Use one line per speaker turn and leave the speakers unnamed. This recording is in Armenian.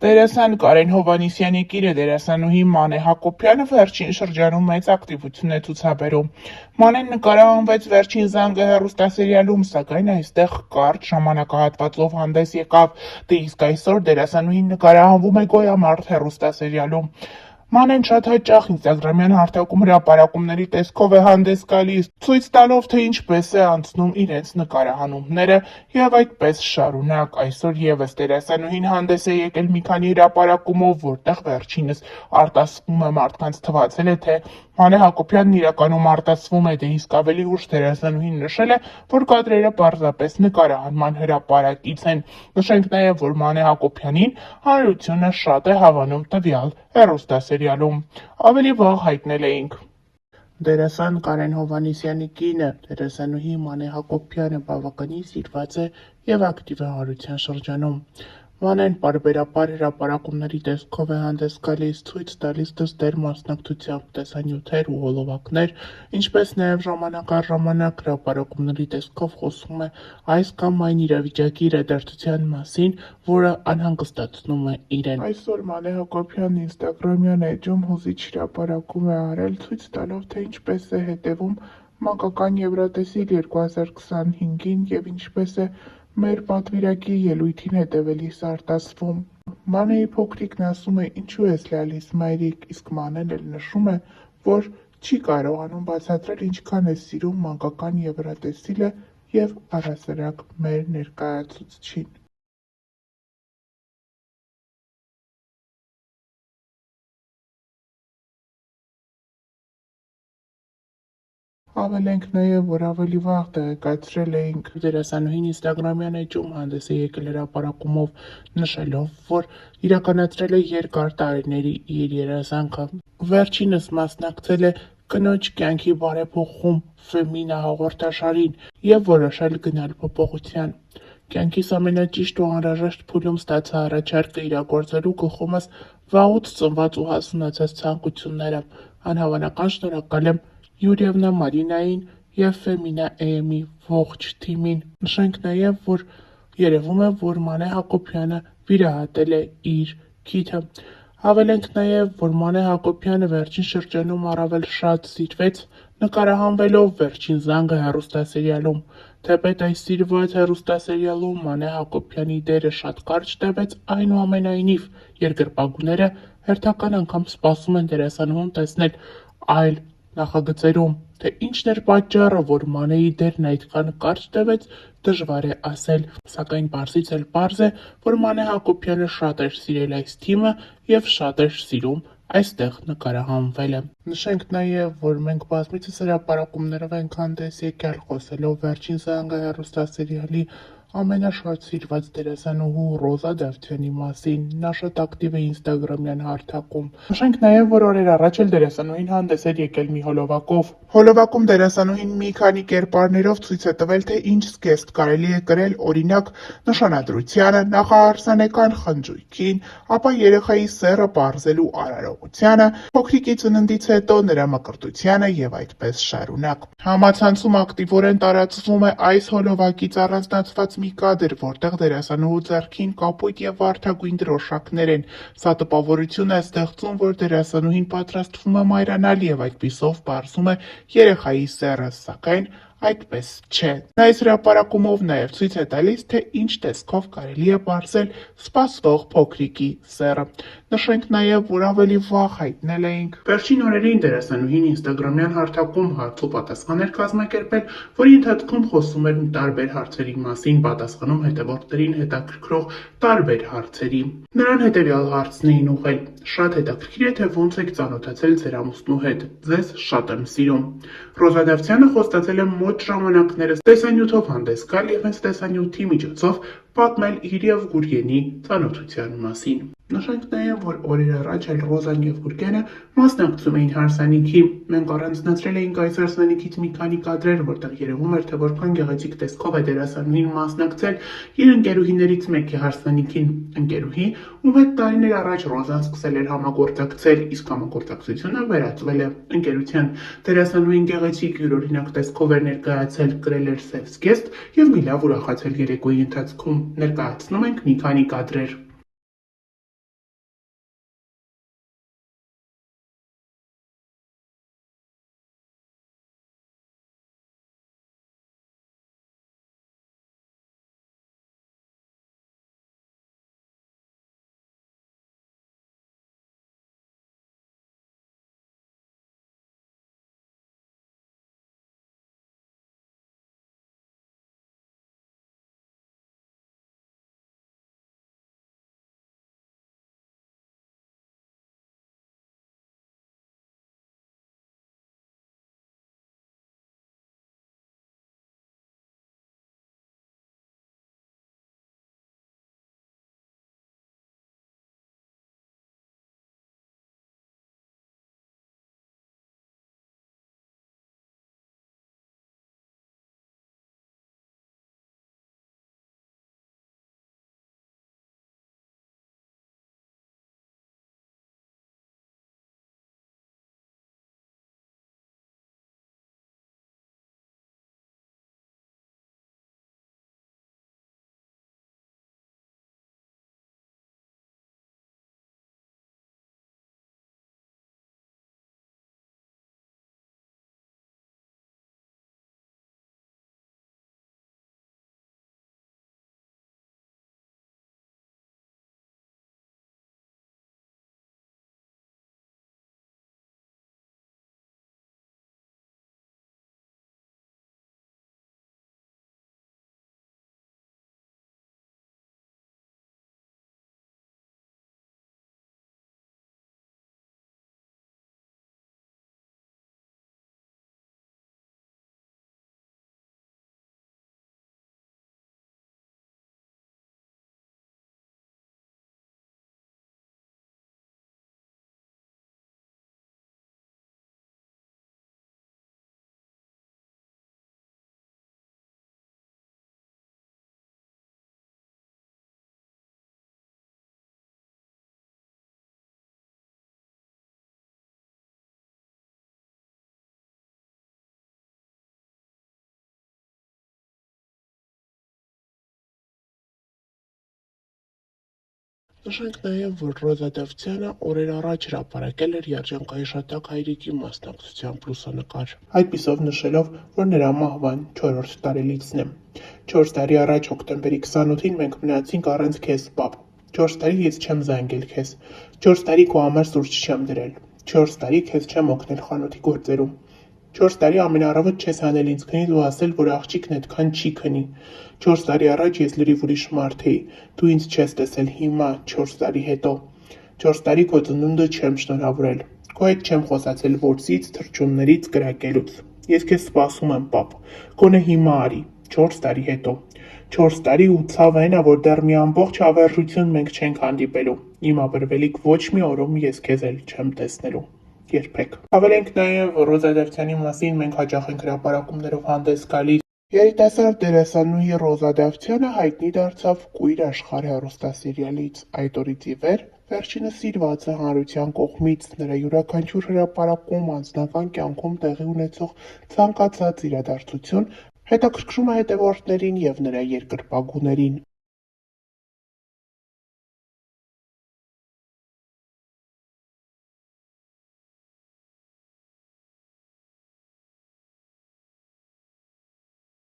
Դերասան Կարեն Հովհաննիսյանի կինը դերասանուհի Մանե Հակոբյանը վերջին շրջանում մեծ ակտիվություն է ցուցաբերում։ Մանեն նկարահանվեց վերջին զանգը հեռուստասերիալում, սակայն այստեղ կարճ ժամանակահատվածով հանդես եկավ, դե իսկ այսօր դերասանուհին նկարահանվում է «Գոյամարտ» հեռուստասերիալում։ Մանեն շատ հաճախ ինստագրամյան հարթակում հրապարակումների տեսքով է հանդես գալիս, ցույց տալով, թե ինչպես է անցնում իրենց նկարահանումները, եւ այդպես շարունակ։ Այսօր եւս դերասանուհին հանդես է եկել մի քանի հրապարակումով, որտեղ վերջինս արտասվում է մարդկանց թվացել է, թե Մանե Հակոբյանն իրականում արտասվում է, դե իսկ ավելի ուշ դերասանուհին նշել է, որ կադրերը պարզապես նկարահանման հրապարակից են։ Նշենք նաեւ, որ Մանե Հակոբյանին հանրությունը շատ է հավանում տվյալ հեռուստասերիալում։ Ավելի վաղ հայտնել էինք. Դերասան Կարեն Հովհաննիսյանի կինը, դերասանուհի Մանե Հակոբյանը բավականին սիրված է եւ ակտիվ է հարության շրջանում։ Մանեն պարբերաբար հրապարակումների տեսքով է հանդես գալիս, ցույց տալիս դստեր մասնակցությամբ տեսանյութեր ու հոլովակներ, ինչպես նաեւ ժամանակ առ ժամանակ հրապարակումների տեսքով խոսում է այս կամ այն իրավիճակի իրադարձության մասին, որը անհանգստացնում է իրեն։ Այսօր Մանե Հակոբյանն ինստագրամյան էջում հուզիչ հրապարակում է արել, ցույց տալով, թե ինչպես է հետևում մանկական Եվրատեսիլ 2025-ին եւ ինչպես է մեր պատվիրակի ելույթին հետևելիս արտասվում։ Մանեի փոքրիկն ասում է՝ ինչու ես լալիս մայրիկ, իսկ Մանեն էլ նշում է, որ չի կարողանում բացատրել ինչքան է սիրում մանկական Եվրատեսիլը եւ առհասարակ մեր ներկայացուցչին։ Հավելենք նաև, որ ավելի վաղ տեղեկացրել էինք դերասանուհին ինստագրամյան էջում հանդես է եկել հրապարակումով, նշելով, որ իրականացրել է երկար տարիների իր երազանքը։ Վերջինս մասնակցել է «Կնոջ կյանքի բարեփոխում» ֆեմինա հաղորդաշարին եւ որոշել գնալ փոփոխության։ Կյանքիս ամենաճիշտ ու անհրաժեշտ փուլում ստացա առաջարկը իրագործելու գլխումս վաղուց ծնված ու հասունացած ցանկությունները։ Անհավանական շնորհակալ եմ Յուրիևնա Մարինային եւ Ֆեմինա AM-ի ողջ թիմին։ Նշենք նաեւ, որ երևում է, որ Մանե Հակոբյանը վիրահատել է իր քիթը։ Հավելենք նաեւ, որ Մանե Հակոբյանը վերջին շրջանում առավել շատ սիրվեց նկարահանվելով Վերջին զանգը հեռուստասերիալում։ Թեպետ այս սիրված հեռուստասերիալում Մանե Հակոբյանի դերը շատ կարճ տևեց, այնուամենայնիվ երկրպագուները հերթական անգամ սպասում են դերասանուհուն տեսնել այլ նախագծերում։ Թե ինչն էր պատճառը, որ Մանեի դերն այդքան կարճ տևեց, դժվար է ասել, սակայն պարզից էլ պարզ է, որ Մանե Հակոբյանը շատ էր սիրել այս թիմը եւ շատ էր սիրում այստեղ նկարահանվելը։ Նշենք նաեւ, որ մենք բազմիցս հրապարակումներով ենք հանդես եկել խոսելով Վերջին զանգը հեռուստասերիալի ամենաշատ սիրված դերասանուհու Ռոզա Դավթյանի մասին։ Նա շատ ակտիվ է ինստագրամյան հարթակում։ Նշենք նաեւ, որ օրեր առաջ էլ դերասանուհին հանդես էր եկել մի հոլովակով։ Հոլովակում դերասանուհին մի քանի կերպարներով ցույց է տվել, թե ինչ զգեստ կարելի է կրել, օրինակ նշանադրությանը, նախահարսանեկան խնջույքին, ապա երեխայի սեռը պարզելու արարողությանը, փոքրիկի ծննդից հետո նրա մկրտությանը եւ այդպես շարունակ։ Համացանցում ակտիվորեն տարածվում է այս հոլովակից առանձնացված մի կադր, որտեղ դերասանուհու ձեռքին կապույտ եւ վարդագույն դրոշակներ են։ Սա տպավորություն է ստեղծում, որ դերասանուհին պատրաստվում է մայրանալ եւ այդպիսով պարզում է երեխայի սեռը, սակայն այդպես չէ։ Նա այս հրապարակումով նաև ցույց է տալիս, թե ինչ տեսքով կարելի է պարզել սպասվող փոքրիկի սեռը։ Նշենք նաև, որ ավելի վաղ հայտնել էինք վերջին օրերին դերասանուհին ինստագրամյան հարթակում հարց ու պատասխան էր կազմակերպել, որի ընթացքում խոսում էր տարբեր հարցերի մասին, պատասխանում հետևորդներին հետաքրքրող տարբեր հարցերի։ Նրան հետևյալ հարցն էին ուղղել. շատ հետաքրքիր է, թե ոնց եք ծանոթացել ձեր ամուսնու հետ։ Ձեզ շատ եմ սիրում։ Ռոզա Դավթյանը խոստացել է մոտ ժամանակներս տեսանյութով հանդես գալ եւ հենց տեսանյութի միջոցով պատմել իր եւ Գուրգենի ծանոթության մասին։ Նշենք նաեւ, որ օրեր առաջ էլ Ռոզան եւ Գուրգենը մասնակցում էին հարսանիքի։ Մենք առանձնացրել էինք այս հարսանիքից մի քանի կադրեր, որտեղ երևում էր, թե որքան գեղեցիկ տեսքով է դերասանուհին մասնակցել իր ընկերուհիներից մեկի հարսանիքին։ Ընկերուհի, ում հետ տարիներ առաջ Ռոզան սկսել էր համագործակցել, իսկ համագործակցությունը վերածվել է ընկերության։ Դերասանուհին գեղեցիկ յուրօրինակ տեսքով էր ներկայացել, կրել էր սև զգեստ եւ մի լավ ուրախացել երեկոյի ընթացքում։ Ներկայացնում ենք մի քանի կադրեր։ Նշենք նաև, որ Ռոզա Դավթյանը օրեր առաջ հրապարակել էր երջանկայիշատակ հայրիկի մասնակցությամբ լուսանկար, այդպիսով նշելով, որ նրա մահվան 4-րդ տարելիցն է։ 4 տարի առաջ հոկտեմբերի 28-ին մենք մնացինք առանց քեզ, պապ։ 4 տարի ես չեմ զանգել քեզ։ 4 տարի քո համար սուրճ չեմ դրել։ 4 տարի քեզ չեմ օգնել խանութի գործերում։ 4 տարի ամենառավոտ չես հանել ինձ քնից ու ասել, որ աղջիկն այդքան չի քնի։ 4 տարի առաջ ես լրիվ ուրիշ մարդ էի, դու ինձ չես տեսել հիմա, 4 տարի հետո։ 4 տարի քո ծնունդը չեմ շնորհավորել։ Քո հետ չեմ խոսացել որսից, թռչուններից, կրակելուց։ Ես քեզ սպասում եմ, պապ։ Գոնե հիմա արի, 4 տարի հետո։ 4 տարի ու ցավը այն ա, որ դեռ մի ամբողջ հավերժություն մենք չենք հանդիպելու։ Իմ աբրվելիք ոչ մի օրում ես քեզ էլ չեմ տեսնելու։ Երբեք։ Հավելենք նաև, որ Ռոզա Դավթյանի մասին մենք հաճախ ենք հրապարակումներով հանդես գալիս։ Երիտասարդ դերասանուհի Ռոզա Դավթյանը հայտնի դարձավ Կույր աշխարհ հեռուստասերիալից։ Այդ օրից ի վեր վերջինս սիրված է հանրության կողմից, նրա յուրաքանչյուր հրապարակում, անձնական կյանքում տեղի ունեցող ցանկացած իրադարձություն հետաքրքրում է հետևորդներին և նրա երկրպագուներին։